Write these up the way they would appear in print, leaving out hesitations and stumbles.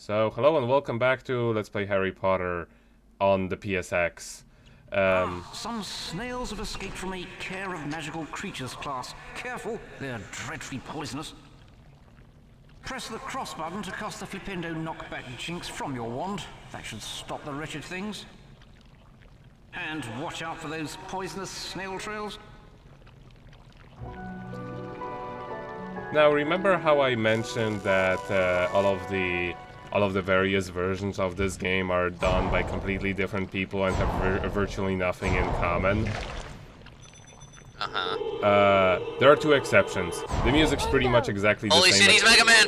So, hello and welcome back to Let's Play Harry Potter on the PSX. Some snails have escaped from a Care of Magical Creatures class. Careful, they're dreadfully poisonous. Press the cross button to cast the Flipendo knockback jinx from your wand. That should stop the wretched things. And watch out for those poisonous snail trails. Now, remember how I mentioned that all of the various versions of this game are done by completely different people and have virtually nothing in common? There are two exceptions. The music's pretty much exactly the Holy same. shit, he's Mega Man!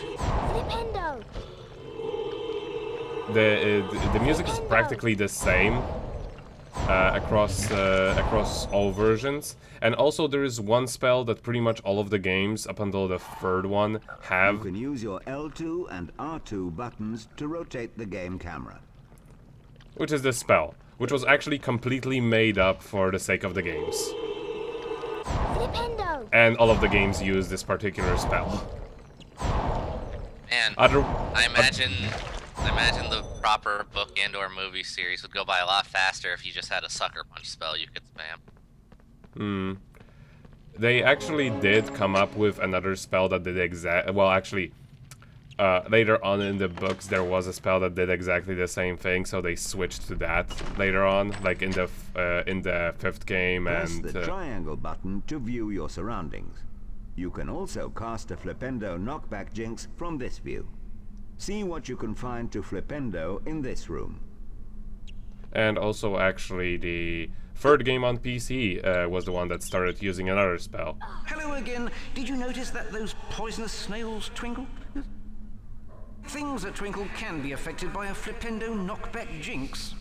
The music is practically the same across all versions, and also there is one spell that pretty much all of the games up until the third one have. You can use your L2 and R2 buttons to rotate the game camera. Which is this spell, which was actually completely made up for the sake of the games. Flipendo. And all of the games use this particular spell. Man, I imagine the proper book and/or movie series would go by a lot faster if you just had a sucker punch spell you could spam. They actually did come up with another spell that did later on in the books there was a spell that did exactly the same thing, so they switched to that later on, like in the fifth game. Press And the triangle button to view your surroundings. You can also cast a Flipendo knockback jinx from this view. See what you can find to Flipendo in this room. And also, actually, the third game on PC was the one that started using another spell. Hello again. Did you notice that those poisonous snails twinkle? Things that twinkle can be affected by a Flipendo knockback jinx.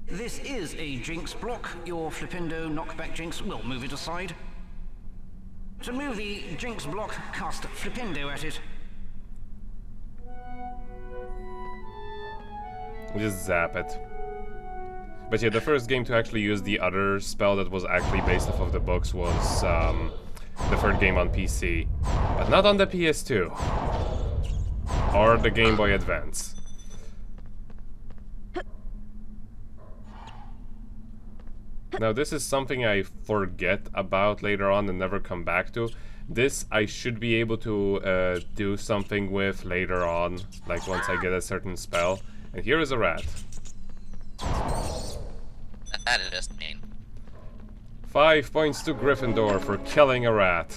This is a jinx block. Your Flipendo knockback jinx will move it aside. To move the jinx block, cast Flipendo at it. Just zap it. But yeah, the first game to actually use the other spell that was actually based off of the books was the third game on PC. But not on the PS2. Or the Game Boy Advance. Now this is something I forget about later on and never come back to. This I should be able to do something with later on, like once I get a certain spell. And here is a rat. That is mean. 5 points to Gryffindor for killing a rat.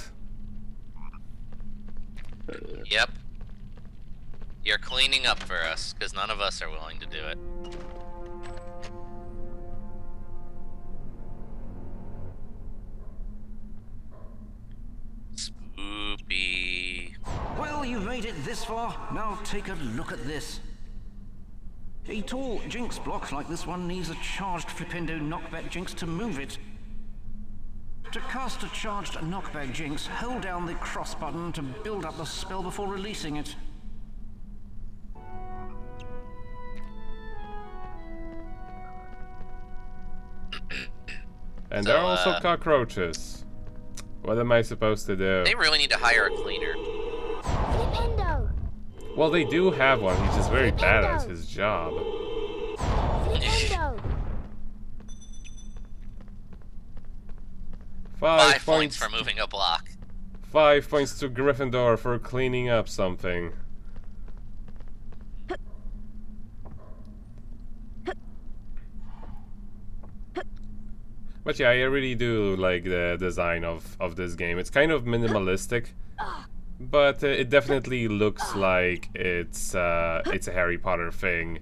Yep. You're cleaning up for us, because none of us are willing to do it. Spoopy. Well, you've made it this far. Now take a look at this. A tall jinx block like this one needs a charged Flipendo knockback jinx to move it. To cast a charged knockback jinx, hold down the cross button to build up the spell before releasing it. And So, there are also cockroaches. What am I supposed to do? They really need to hire a cleaner. Flipendo. Well, they do have one. He's just very bad at his job. Flipendo. 5 points for moving a block. 5 points to Gryffindor for cleaning up something. But yeah, I really do like the design of this game. It's kind of minimalistic, but it definitely looks like it's a Harry Potter thing.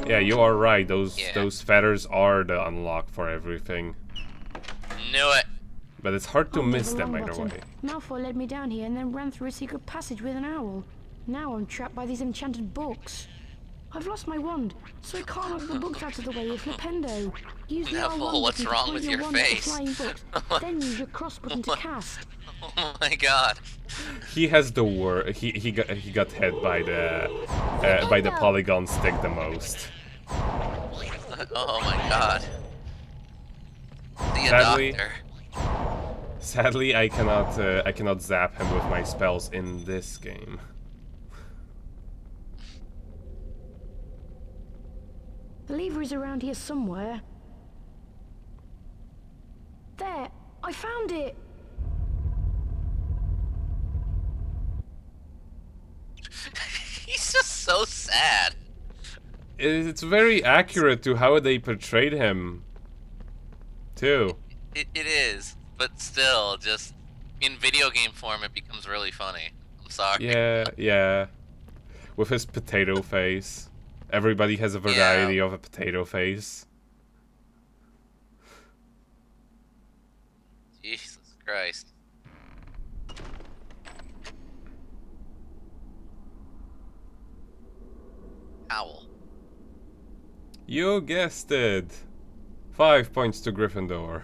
Yeah, you are right. Those feathers are the unlock for everything. Knew it. But it's hard to Oh, miss the them wrong either button. way. Malfoy led me down here and then ran through a secret passage with an owl. Now I'm trapped by these enchanted books. I've lost my wand, so I can't knock the books out of the way with Flipendo. Use the Neville, R1 what's button to wrong point with your your wand at the face? flying books, then use your cross button to cast. Oh my god. He has the word. He got hit by the polygon stick the most. Oh my god. See a Sadly- doctor. Sadly, I cannot zap him with my spells in this game. The lever is around here somewhere. There! I found it! He's just so sad. It's very accurate to how they portrayed him, too. It is, but still, just in video game form, it becomes really funny. I'm sorry. Yeah, yeah. With his potato face. Everybody has a variety of a potato face. Jesus Christ. Owl. You guessed it. 5 points to Gryffindor.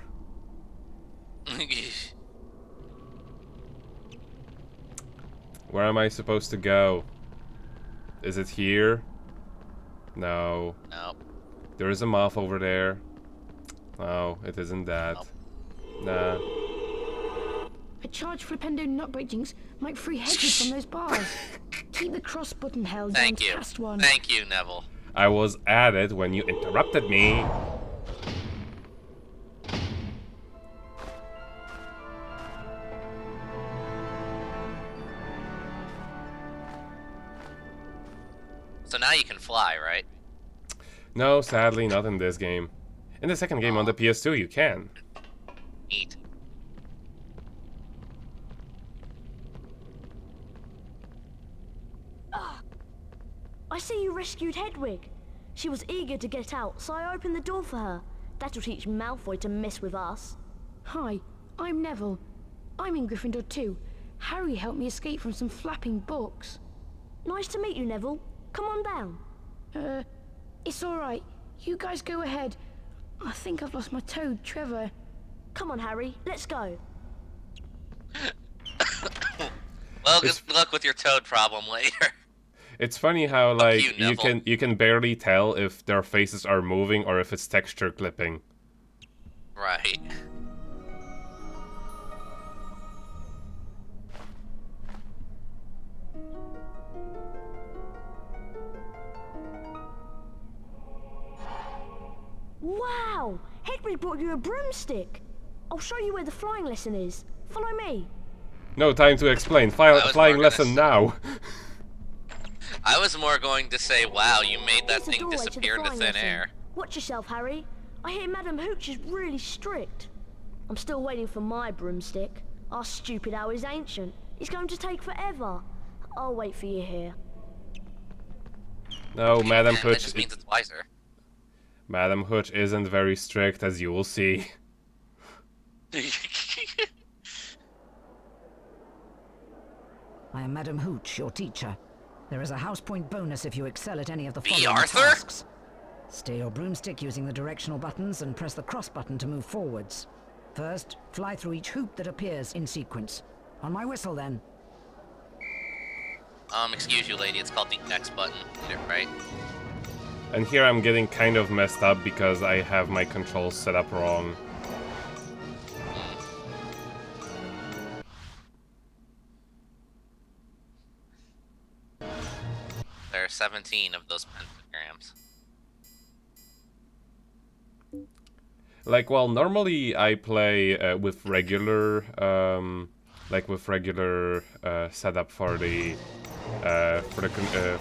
Where am I supposed to go? Is it here? No. No. There is a moth over there. No, it isn't that. Nah. A charged Flipendo knockback jinx might free Hedwig from those bars. Keep the cross button held down Thank to you. cast one. Thank you, Neville. I was at it when you interrupted me. So now you can fly, right? No, sadly, not in this game. In the second game on the PS2, you can. Neat. I see you rescued Hedwig. She was eager to get out, so I opened the door for her. That'll teach Malfoy to mess with us. Hi, I'm Neville. I'm in Gryffindor too. Harry helped me escape from some flapping books. Nice to meet you, Neville. Come on down. It's alright. You guys go ahead. I think I've lost my toad, Trevor. Come on, Harry. Let's go. Well, good luck with your toad problem later. It's funny how like you, Neville. you can barely tell if their faces are moving or if it's texture clipping. Right. Wow! Hedwig brought you a broomstick. I'll show you where the flying lesson is. Follow me. No time to explain. Flying lesson now. I was more going to say, wow, you made that Here's the thing doorway to the disappear into flying thin lesson. air. Watch yourself, Harry. I hear Madam Hooch is really strict. I'm still waiting for my broomstick. Our stupid owl is ancient. It's going to take forever. I'll wait for you here. No, Madam That Hooch. just means it's wiser. Madam Hooch isn't very strict, as you will see. I am Madam Hooch, your teacher. There is a house point bonus if you excel at any of the Me, following Arthur? tasks. Steer your broomstick using the directional buttons and press the cross button to move forwards. First, fly through each hoop that appears in sequence. On my whistle, then. Excuse you, lady, it's called the X button, right? And here I'm getting kind of messed up because I have my controls set up wrong. There are 17 of those pentagrams. Like, well, normally I play with regular, setup for the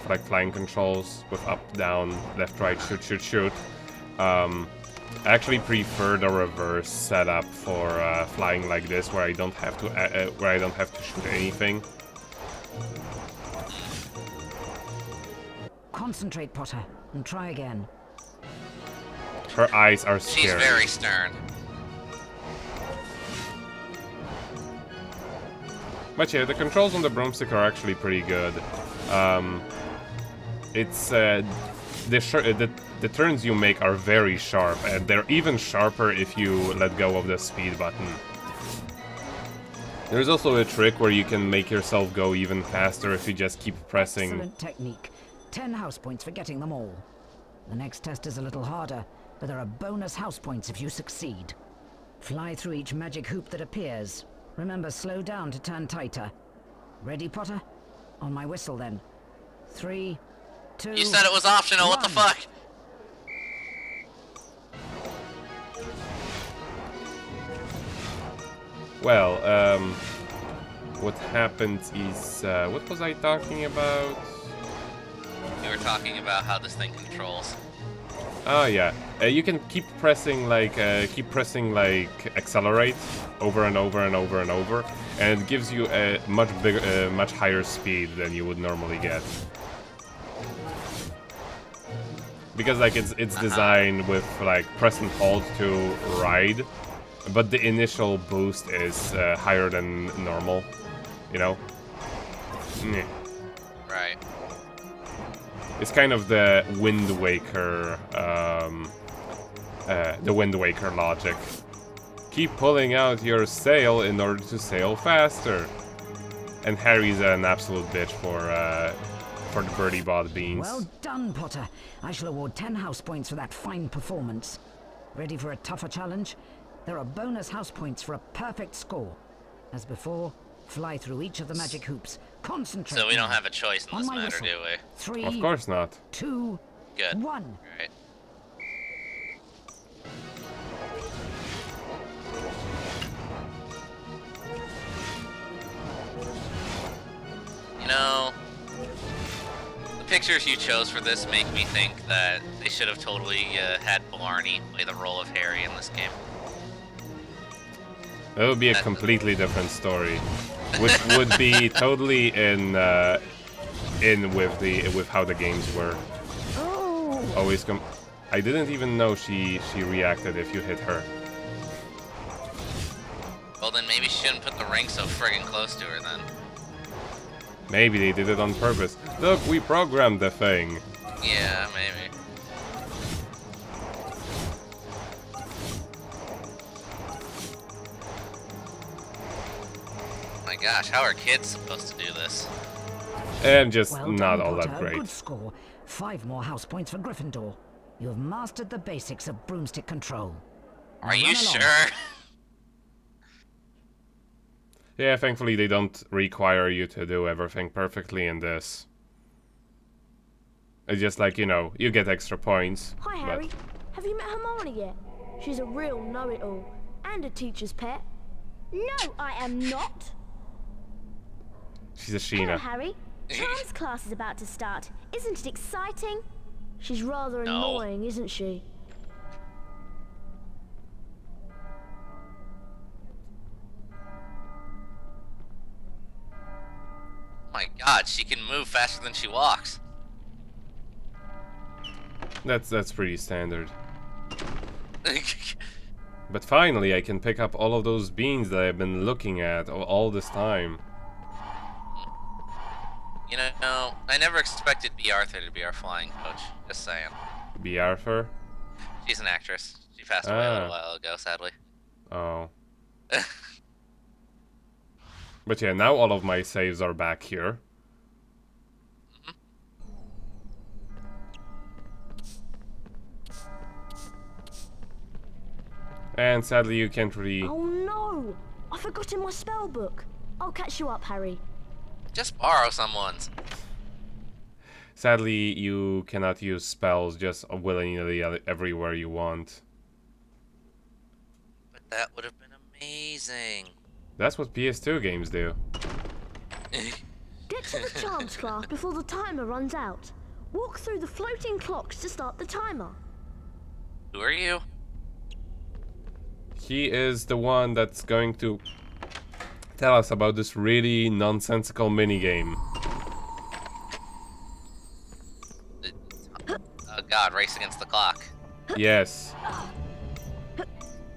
like flying controls with up, down, left, right, shoot, shoot, shoot. I actually prefer the reverse setup for flying like this, where I don't have to shoot anything. Concentrate, Potter, and try again. Her eyes are She's scary. very stern. But yeah, the controls on the broomstick are actually pretty good. It's the turns you make are very sharp, and they're even sharper if you let go of the speed button. There's also a trick where you can make yourself go even faster if you just keep pressing. Excellent technique. 10 house points for getting them all. The next test is a little harder, but there are bonus house points if you succeed. Fly through each magic hoop that appears. Remember, slow down to turn tighter. Ready, Potter? On my whistle, then. 3, 2... You said it was optional, what the one. fuck? Well, what happened is, what was I talking about? You were talking about how this thing controls. Oh yeah, you can keep pressing like accelerate over and over and over and over, and it gives you a much bigger, much higher speed than you would normally get. Because like it's designed with like press and hold to ride, but the initial boost is higher than normal, you know? Yeah. Right. It's kind of the Wind Waker logic. Keep pulling out your sail in order to sail faster. And Harry's an absolute bitch for the birdie bot beans. Well done, Potter. I shall award 10 house points for that fine performance. Ready for a tougher challenge? There are bonus house points for a perfect score. As before, fly through each of the magic hoops. Concentrate. So we don't have a choice in On this my matter, whistle. do we? 3, Of course not. 2, Good. 1. Right. You know, the pictures you chose for this make me think that they should have totally had Blarney play the role of Harry in this game. That would be a completely different story, which would be totally in with how the games were. Oh! Always come. I didn't even know she reacted if you hit her. Well, then maybe she shouldn't put the ring so friggin' close to her then. Maybe they did it on purpose. Look, we programmed the thing. Yeah, maybe. My gosh, how are kids supposed to do this? And just Well not done, all Potter. that great. Good score. 5 more house points for Gryffindor. You have mastered the basics of broomstick control. Are you Run along. sure? Yeah, thankfully they don't require you to do everything perfectly in this. It's just like, you know, you get extra points. Hi, but- Harry. Have you met Hermione yet? She's a real know-it-all and a teacher's pet. No, I am not. She's a Hello, Sheena. Harry. Charms class is about to start. Isn't it exciting? She's rather No. annoying, isn't she? My god, she can move faster than she walks. That's pretty standard. But finally, I can pick up all of those beans that I've been looking at all this time. You know, I never expected B. Arthur to be our flying coach. Just saying. B. Arthur? She's an actress. She passed away a little Ah. while ago, sadly. Oh. But yeah, now all of my saves are back here. And sadly, you can't really... Oh no! I forgot in my spell book. I'll catch you up, Harry. Just borrow someone's. Sadly, you cannot use spells just willy-nilly everywhere you want. But that would have been amazing. That's what PS2 games do. Get to the charms class before the timer runs out. Walk through the floating clocks to start the timer. Who are you? He is the one that's going to tell us about this really nonsensical minigame. Oh god, race against the clock. Yes.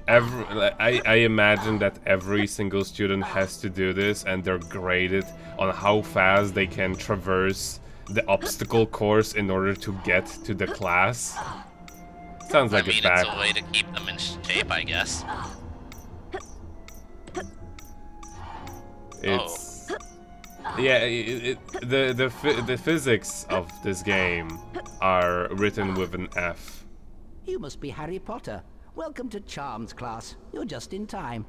I imagine that every single student has to do this, and they're graded on how fast they can traverse the obstacle course in order to get to the class. Sounds like I mean, it's bad. it's a way to keep them in shape, I guess. It's yeah. The physics of this game are written with an F. You must be Harry Potter. Welcome to Charms class. You're just in time.